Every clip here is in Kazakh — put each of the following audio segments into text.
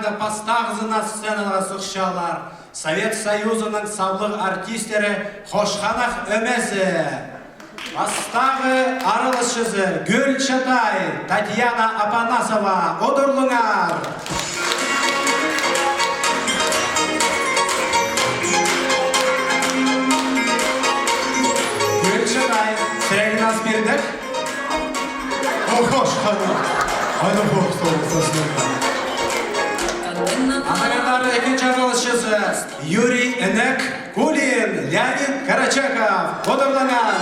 Олимпиада пастағызына сценаға сұқшалар. Совет Союзының саулық артистері Қошқанақ өмесі. Пастағы арылышызы Гүл Чатай, Татьяна Апанасова. Одырлыңар. Гүл Чатай, сірегін аз бердік. Қошқанақ. Айды қорқыстау. Анағандары екінші аралысшысы Юрий Энек Кулин, Леонид Карачаков. Одырлыңар.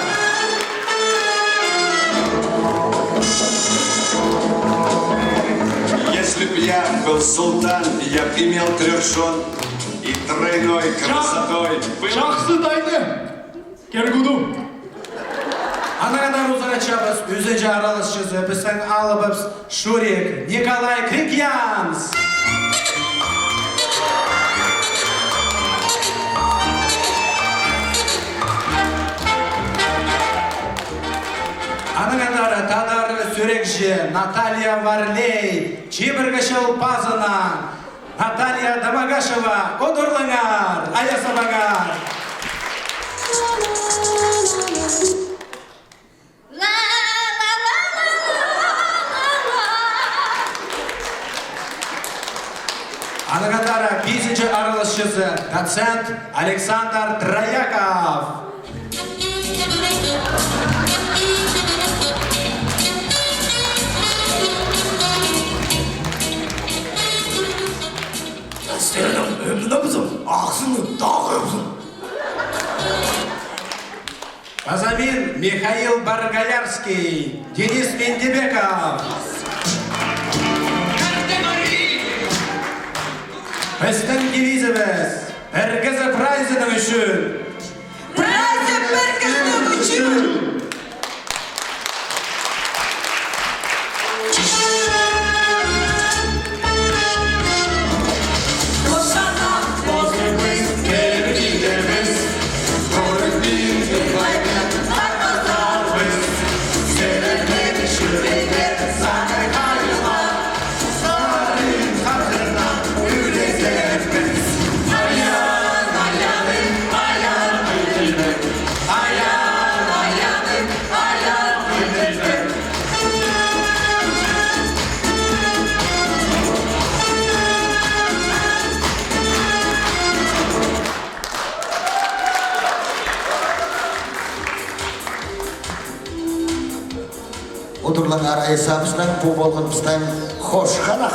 Если б я был султан, я б имел 3 жен и тройной красотой. Жақсы дайды. Кергуду. Анағандар ұзарачабыз үзінші аралысшысы біздің алыбыз Шурик Николай Крикьянс. Анағандары тадары сөрекші Наталья Варлей, Чебіргішіл Пазына, Наталья Дамагашева. Одырлыңар, аясабағар. Анағандары 5-ші аралысшысы доцент Александр Трояков. Стердің өмді бұзым, ақсыны тағы бұзым. Базамин Михаил Баргалярский, Денис Мендебеков. Біздің девизіміз «Біргізі прайзының үшін». Прайзы біргізінің үшін. Одырлыңар айсабыстан бұл болғын біздің Қошқанақ.